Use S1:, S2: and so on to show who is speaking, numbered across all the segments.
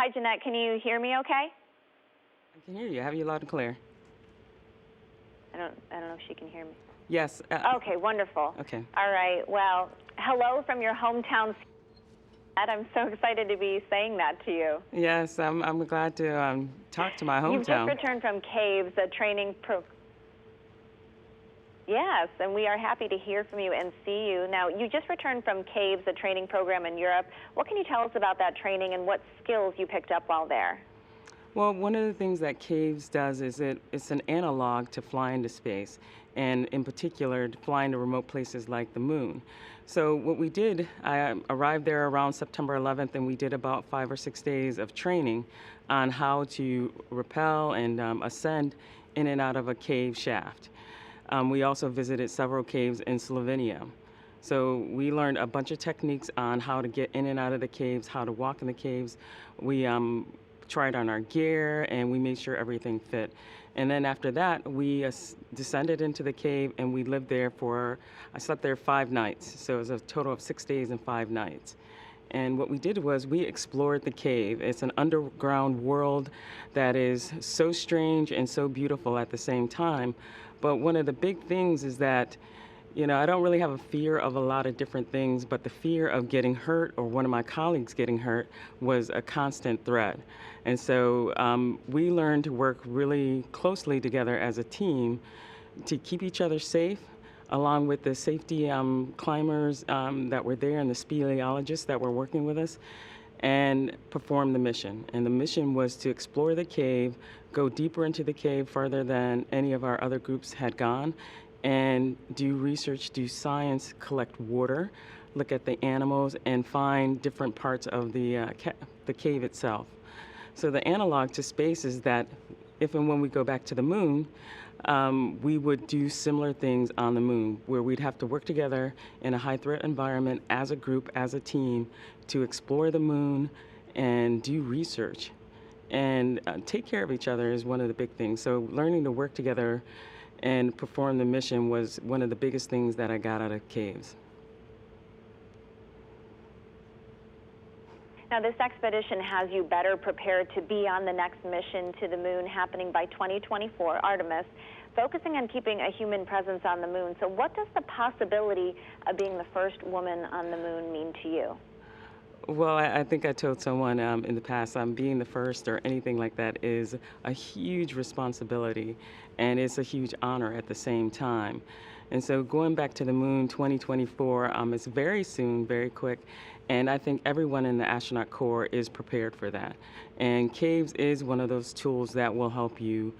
S1: Hi, Jeanette. Can you hear me okay?
S2: I can hear you. I have you loud and clear.
S1: I don't know if she can hear me.
S2: Yes.
S1: Okay, wonderful.
S2: Okay.
S1: All right. Well, hello from your hometown. I'm so excited to be saying that to you.
S2: Yes, I'm glad to talk to my
S1: You've just
S2: hometown.
S1: returned from caves, a training pro. Yes, and we are happy to hear from you and see you. Now, you just returned from caves, a training program in Europe. What can you tell us about that training and what skills you picked up while there?
S2: Well, one of the things that Caves does is it's an analog to fly into space, and in particular, to flying to remote places like the moon. So what we did, I arrived there around September 11th, and we did about 5 or 6 days of training on how to rappel and ascend in and out of a cave shaft. We also visited several caves in Slovenia. So we learned a bunch of techniques on how to get in and out of the caves, how to walk in the caves. We tried on our gear and we made sure everything fit. And then after that, we descended into the cave and we lived there I slept there 5 nights. So it was a total of 6 days and 5 nights. And what we did was we explored the cave. It's an underground world that is so strange and so beautiful at the same time. But one of the big things is that I don't really have a fear of a lot of different things, but the fear of getting hurt or one of my colleagues getting hurt was a constant threat. And so we learned to work really closely together as a team to keep each other safe, along with the safety climbers that were there and the speleologists that were working with us, and perform the mission. And the mission was to explore the cave, go deeper into the cave further than any of our other groups had gone, and do research, do science, collect water, look at the animals, and find different parts of the cave itself. So the analog to space is that if and when we go back to the moon, we would do similar things on the moon, where we'd have to work together in a high-threat environment as a group, as a team, to explore the moon and do research. And take care of each other is one of the big things. So learning to work together and perform the mission was one of the biggest things that I got out of caves.
S1: Now, this expedition has you better prepared to be on the next mission to the moon happening by 2024, Artemis, focusing on keeping a human presence on the moon. So what does the possibility of being the first woman on the moon mean to you?
S2: Well, I think I told someone in the past, being the first or anything like that is a huge responsibility, and it's a huge honor at the same time. And so going back to the moon 2024, it's very soon, very quick, and I think everyone in the astronaut corps is prepared for that. And CAVES is one of those tools that will help you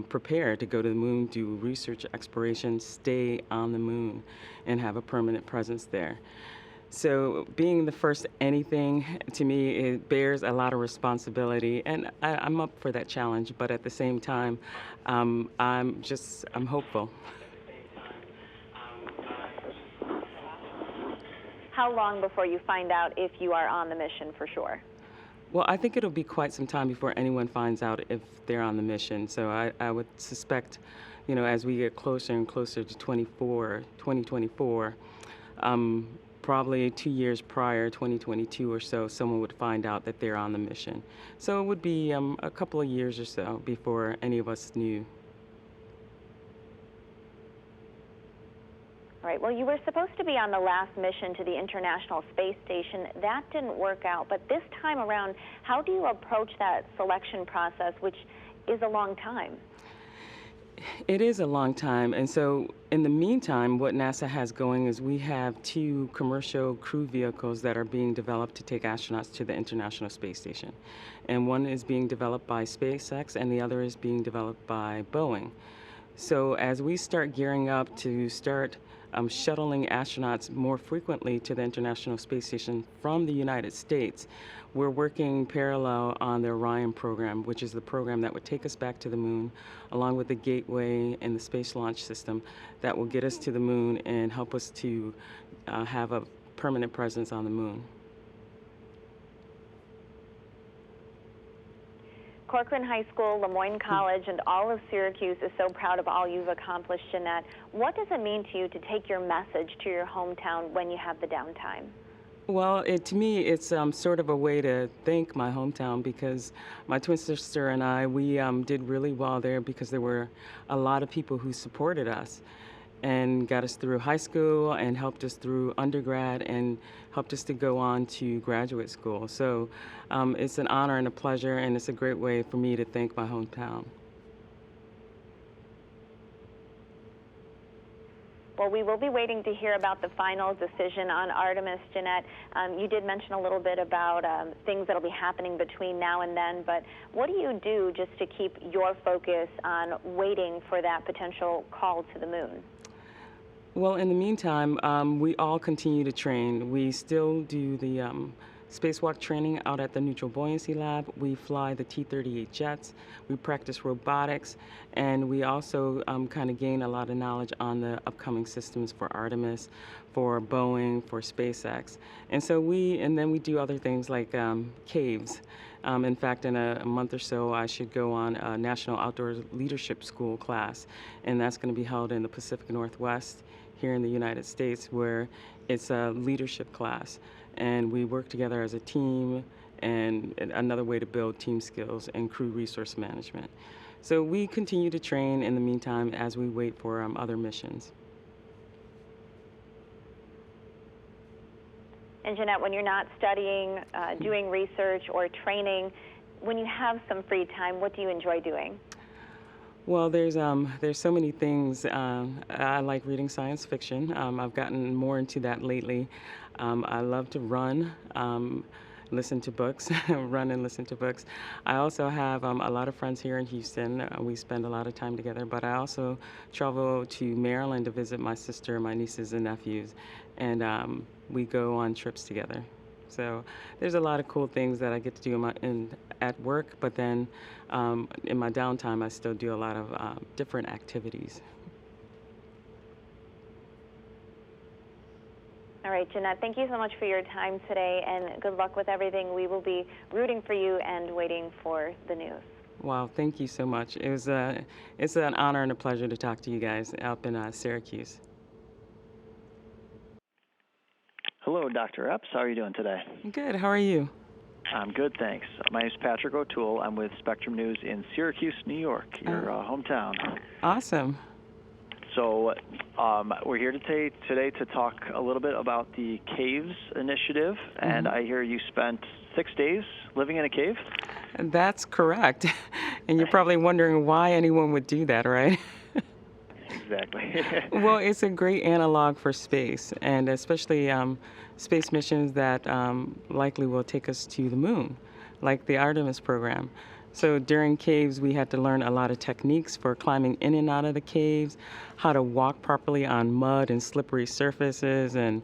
S2: prepare to go to the moon, do research exploration, stay on the moon, and have a permanent presence there. So being the first anything, to me, it bears a lot of responsibility, and I'm up for that challenge, but at the same time, I'm hopeful.
S1: How long before you find out if you are on the mission for sure?
S2: Well, I think it'll be quite some time before anyone finds out if they're on the mission. So I would suspect, as we get closer and closer to 2024, probably 2 years prior, 2022 or so, someone would find out that they're on the mission. So it would be a couple of years or so before any of us knew.
S1: All right, well, you were supposed to be on the last mission to the International Space Station. That didn't work out, but this time around, how do you approach that selection process, which is a long time?
S2: It is a long time, and so in the meantime, what NASA has going is we have 2 commercial crew vehicles that are being developed to take astronauts to the International Space Station. And one is being developed by SpaceX, and the other is being developed by Boeing. So as we start gearing up to start shuttling astronauts more frequently to the International Space Station from the United States, we're working parallel on the Orion program, which is the program that would take us back to the moon, along with the Gateway and the Space Launch System that will get us to the moon and help us to have a permanent presence on the moon.
S1: Corcoran High School, Lemoyne College, and all of Syracuse is so proud of all you've accomplished, Jeanette. What does it mean to you to take your message to your hometown when you have the downtime?
S2: Well, to me, it's sort of a way to thank my hometown because my twin sister and I, we did really well there because there were a lot of people who supported us and got us through high school and helped us through undergrad and helped us to go on to graduate school. So it's an honor and a pleasure, and it's a great way for me to thank my hometown.
S1: Well, we will be waiting to hear about the final decision on Artemis, Jeanette. You did mention a little bit about things that will be happening between now and then, but what do you do just to keep your focus on waiting for that potential call to the moon?
S2: Well, in the meantime, we all continue to train. We still do the spacewalk training out at the Neutral Buoyancy Lab. We fly the T-38 jets. We practice robotics, and we also kind of gain a lot of knowledge on the upcoming systems for Artemis, for Boeing, for SpaceX. And so then we do other things like caves. In fact, in a month or so, I should go on a National Outdoor Leadership School class, and that's going to be held in the Pacific Northwest here in the United States, where it's a leadership class. And we work together as a team, and another way to build team skills and crew resource management. So we continue to train in the meantime as we wait for other missions.
S1: And Jeanette, when you're not studying, doing research or training, when you have some free time, what do you enjoy doing?
S2: Well, there's so many things. I like reading science fiction. I've gotten more into that lately. I love to run, listen to books, run and listen to books. I also have a lot of friends here in Houston. We spend a lot of time together, but I also travel to Maryland to visit my sister, my nieces and nephews, and we go on trips together. So there's a lot of cool things that I get to do at work, but then in my downtime, I still do a lot of different activities.
S1: All right, Jeanette, thank you so much for your time today, and good luck with everything. We will be rooting for you and waiting for the news.
S2: Wow, thank you so much. It's an honor and a pleasure to talk to you guys up in Syracuse.
S3: Hello, Dr. Epps. How are you doing today?
S2: Good. How are you?
S3: I'm good, thanks. My name is Patrick O'Toole. I'm with Spectrum News in Syracuse, New York, your hometown.
S2: Awesome.
S3: So we're here today to talk a little bit about the Caves Initiative, and I hear you spent 6 days living in a cave?
S2: That's correct. And you're probably wondering why anyone would do that, right?
S3: Exactly.
S2: Well, it's a great analog for space, and especially space missions that likely will take us to the moon, like the Artemis program. So during caves, we had to learn a lot of techniques for climbing in and out of the caves, how to walk properly on mud and slippery surfaces, and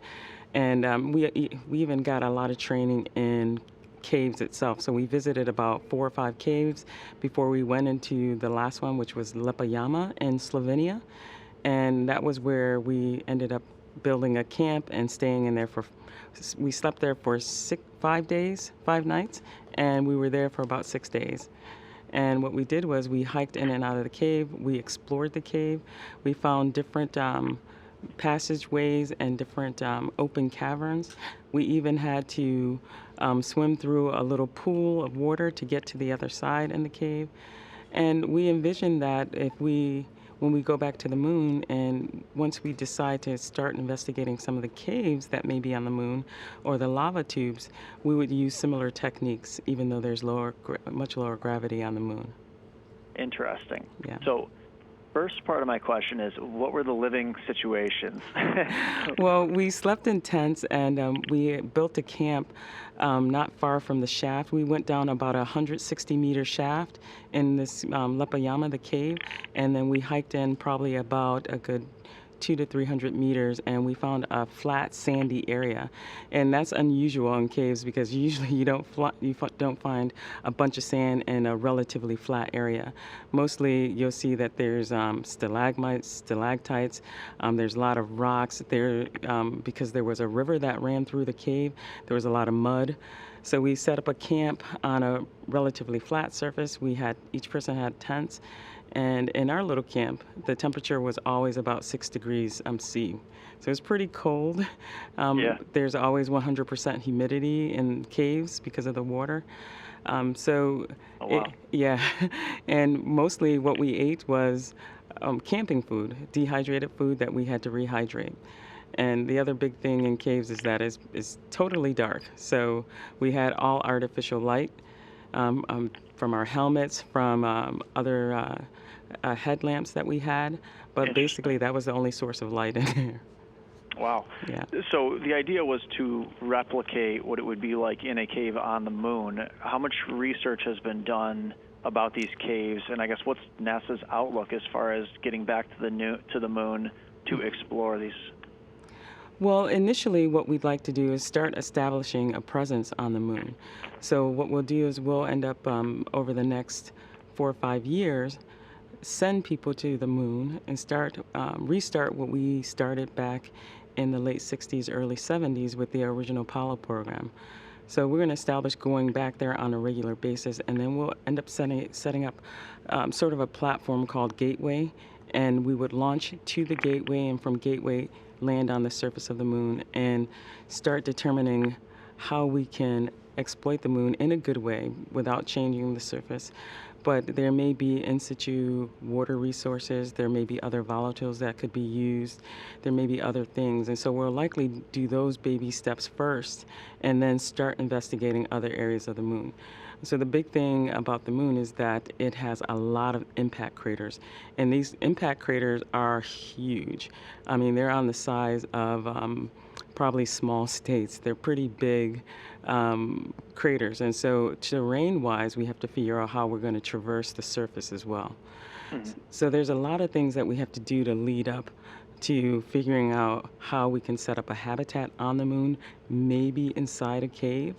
S2: we even got a lot of training in caves itself. So we visited about 4 or 5 caves before we went into the last one, which was Lepajama in Slovenia. And that was where we ended up building a camp and staying in there we slept there for 5 nights, and we were there for about 6 days. And what we did was we hiked in and out of the cave, we explored the cave, we found different passageways and different open caverns. We even had to swim through a little pool of water to get to the other side in the cave. And we envisioned that when we go back to the moon, and once we decide to start investigating some of the caves that may be on the moon or the lava tubes, we would use similar techniques, even though there's much lower gravity on the moon.
S3: Interesting.
S2: Yeah.
S3: So first part of my question is, what were the living situations?
S2: Well, we slept in tents, and we built a camp not far from the shaft. We went down about a 160-meter shaft in this Lepajama, the cave, and then we hiked in probably about a good 200 to 300 meters, and we found a flat, sandy area. And that's unusual in caves because usually you don't find a bunch of sand in a relatively flat area. Mostly you'll see that there's stalagmites, stalactites, there's a lot of rocks there because there was a river that ran through the cave. There was a lot of mud. So we set up a camp on a relatively flat surface. Each person had tents, and in our little camp, the temperature was always about 6 degrees C. So it's pretty cold.
S3: Yeah.
S2: There's always 100% humidity in caves because of the water. So,
S3: Oh, wow.
S2: yeah, and mostly what we ate was camping food, dehydrated food that we had to rehydrate. And the other big thing in caves is that it's totally dark. So we had all artificial light from our helmets, from other headlamps that we had. But basically, that was the only source of light in there.
S3: Wow.
S2: Yeah.
S3: So the idea was to replicate what it would be like in a cave on the moon. How much research has been done about these caves, and I guess what's NASA's outlook as far as getting back to the moon to explore these?
S2: Well, initially, what we'd like to do is start establishing a presence on the moon. So what we'll do is we'll end up over the next 4 or 5 years, send people to the moon and restart what we started back in the late 60s, early 70s with the original Apollo program. So we're going to establish going back there on a regular basis, and then we'll end up setting up sort of a platform called Gateway, and we would launch to the Gateway, and from Gateway land on the surface of the moon and start determining how we can exploit the moon in a good way without changing the surface. But there may be in situ water resources, there may be other volatiles that could be used, there may be other things. And so we'll likely do those baby steps first and then start investigating other areas of the moon. So the big thing about the moon is that it has a lot of impact craters. And these impact craters are huge. I mean, they're on the size of probably small states. They're pretty big craters. And so terrain-wise, we have to figure out how we're going to traverse the surface as well. Mm-hmm. So there's a lot of things that we have to do to lead up to figuring out how we can set up a habitat on the moon, maybe inside a cave.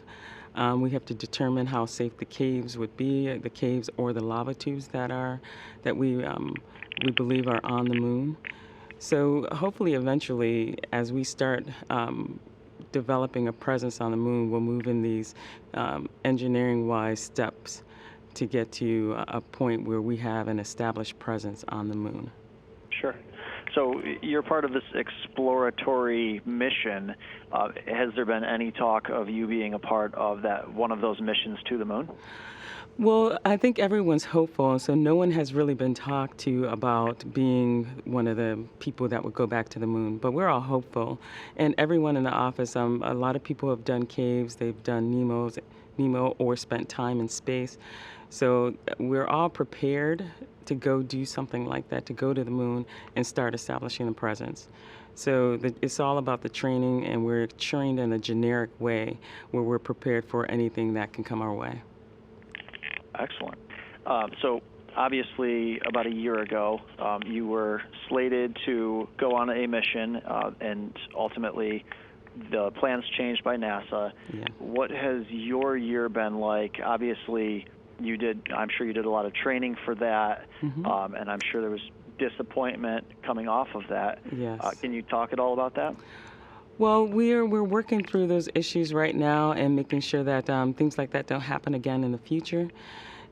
S2: We have to determine how safe the caves would be, the caves or the lava tubes that we believe are on the moon. So hopefully eventually, as we start developing a presence on the moon, we'll move in these engineering-wise steps to get to a point where we have an established presence on the moon.
S3: Sure. So you're part of this exploratory mission. Has there been any talk of you being a part of one of those missions to the moon?
S2: Well, I think everyone's hopeful, so no one has really been talked to about being one of the people that would go back to the moon, but we're all hopeful. And everyone in the office, a lot of people have done caves, they've done Nemo or spent time in space. So we're all prepared to go do something like that, to go to the moon and start establishing a presence. So it's all about the training, and we're trained in a generic way where we're prepared for anything that can come our way.
S3: Excellent. So obviously, about a year ago, you were slated to go on a mission, and ultimately the plans changed by NASA. Yeah. What has your year been like? Obviously, I'm sure you did a lot of training for that, mm-hmm. And I'm sure there was disappointment coming off of that.
S2: Yes.
S3: Can you talk at all about that?
S2: Well, we're working through those issues right now and making sure that things like that don't happen again in the future.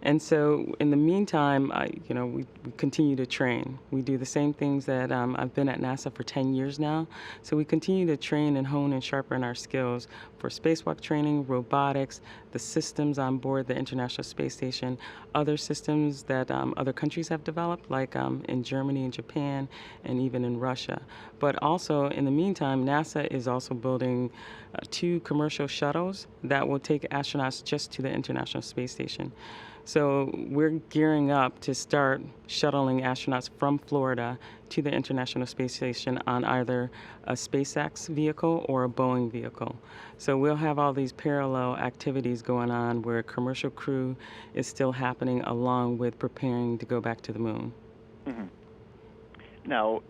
S2: And so in the meantime, we continue to train. We do the same things that I've been at NASA for 10 years now. So we continue to train and hone and sharpen our skills for spacewalk training, robotics, the systems on board the International Space Station, other systems that other countries have developed, like in Germany and Japan, and even in Russia. But also, in the meantime, NASA is also building 2 commercial shuttles that will take astronauts just to the International Space Station. So we're gearing up to start shuttling astronauts from Florida to the International Space Station on either a SpaceX vehicle or a Boeing vehicle. So we'll have all these parallel activities going on where commercial crew is still happening along with preparing to go back to the moon.
S3: Mm-hmm. Now,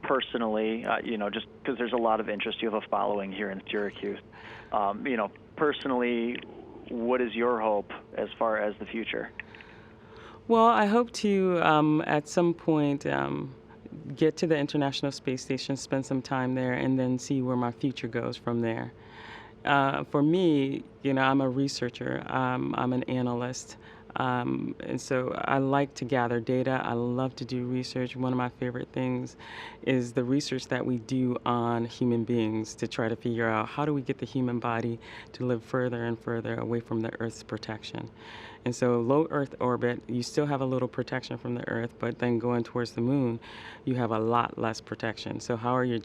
S3: personally, just because there's a lot of interest, you have a following here in Syracuse. Personally, what is your hope as far as the future?
S2: Well, I hope to, at some point, get to the International Space Station, spend some time there, and then see where my future goes from there. For me, I'm a researcher. I'm an analyst. And so I like to gather data. I love to do research. One of my favorite things is the research that we do on human beings to try to figure out how do we get the human body to live further and further away from the Earth's protection. And so low Earth orbit, you still have a little protection from the Earth, but then going towards the moon, you have a lot less protection. So how are your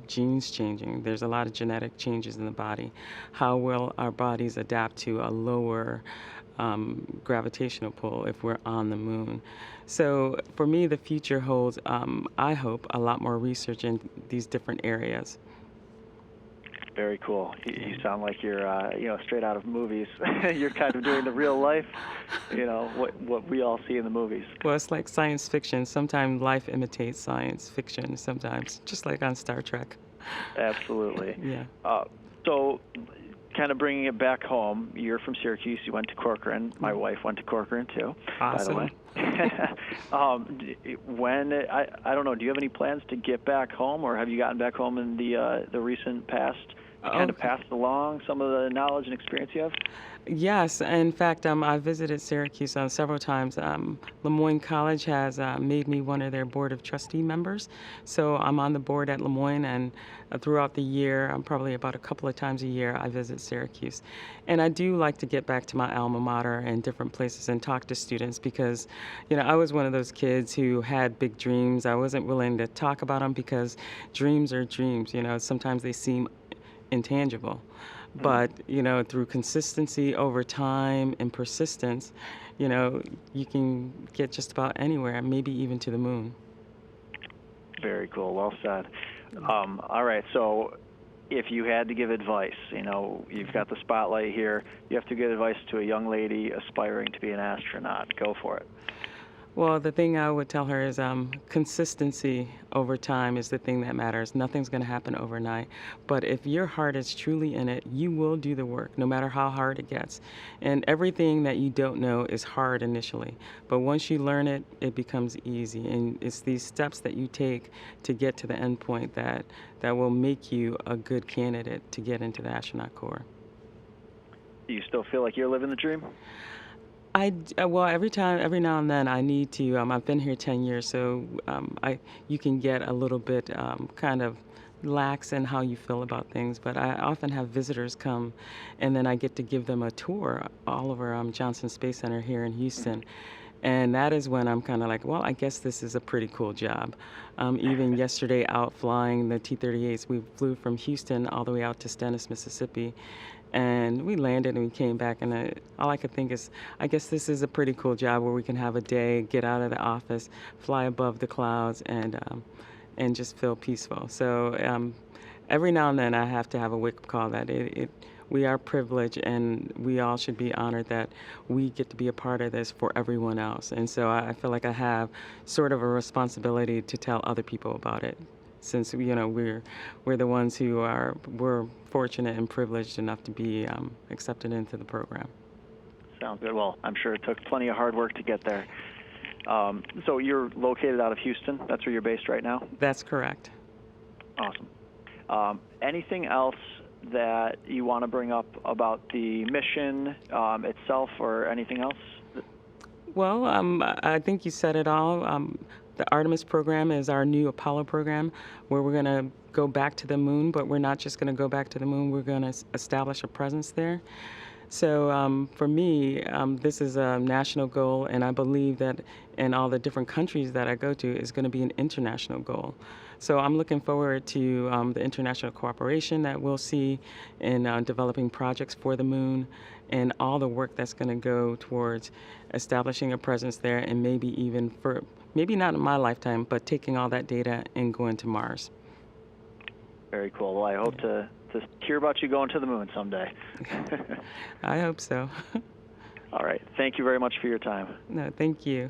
S2: genes changing? There's a lot of genetic changes in the body. How will our bodies adapt to a lower gravitational pull if we're on the moon? So for me, the future holds, I hope, a lot more research in these different areas.
S3: Very cool. You sound like you're, straight out of movies. You're kind of doing the real life, what we all see in the movies.
S2: Well, it's like science fiction. Sometimes life imitates science fiction, sometimes, just like on Star Trek.
S3: Absolutely.
S2: Yeah.
S3: So, kind of bringing it back home, you're from Syracuse. You went to Corcoran. My wife went to Corcoran, too,
S2: awesome.
S3: By the way. I don't know, do you have any plans to get back home, or have you gotten back home in the recent past? Kind of passed along some of the knowledge and experience you have?
S2: Yes, in fact, I visited Syracuse several times. Lemoyne College has made me one of their board of trustee members, so I'm on the board at Lemoyne, and throughout the year, probably about a couple of times a year, I visit Syracuse. And I do like to get back to my alma mater and different places and talk to students because, I was one of those kids who had big dreams. I wasn't willing to talk about them because dreams are dreams. Sometimes they seem intangible. But, through consistency over time and persistence, you can get just about anywhere, maybe even to the moon.
S3: Very cool. Well said. All right. So if you had to give advice, you've got the spotlight here. You have to give advice to a young lady aspiring to be an astronaut. Go for it.
S2: Well, the thing I would tell her is consistency over time is the thing that matters. Nothing's going to happen overnight. But if your heart is truly in it, you will do the work, no matter how hard it gets. And everything that you don't know is hard initially. But once you learn it, it becomes easy. And it's these steps that you take to get to the end point that will make you a good candidate to get into the astronaut corps.
S3: Do you still feel like you're living the dream?
S2: Well, every now and then I need to, I've been here 10 years, so you can get a little bit kind of lax in how you feel about things, but I often have visitors come, and then I get to give them a tour all over Johnson Space Center here in Houston. And that is when I'm kind of like, well, I guess this is a pretty cool job. Even yesterday out flying the T-38s, we flew from Houston all the way out to Stennis, Mississippi. And we landed and we came back, and all I could think is, I guess this is a pretty cool job where we can have a day, get out of the office, fly above the clouds, and just feel peaceful. So every now and then I have to have a wake-up call that we are privileged, and we all should be honored that we get to be a part of this for everyone else. And so I feel like I have sort of a responsibility to tell other people about it, since we're the ones who we're fortunate and privileged enough to be accepted into the program.
S3: Sounds good. Well, I'm sure it took plenty of hard work to get there. So you're located out of Houston. That's where you're based right now?
S2: That's correct.
S3: Awesome. Anything else that you want to bring up about the mission itself, or anything else?
S2: Well, I think you said it all. The Artemis program is our new Apollo program, where we're going to go back to the moon, but we're not just going to go back to the moon, we're going to establish a presence there. So for me, this is a national goal, and I believe that in all the different countries that I go to is going to be an international goal. So I'm looking forward to the international cooperation that we'll see in developing projects for the moon, and all the work that's going to go towards establishing a presence there, and maybe even maybe not in my lifetime, but taking all that data and going to Mars.
S3: Very cool. Well, I hope to hear about you going to the moon someday.
S2: I hope so.
S3: All right. Thank you very much for your time.
S2: No, thank you.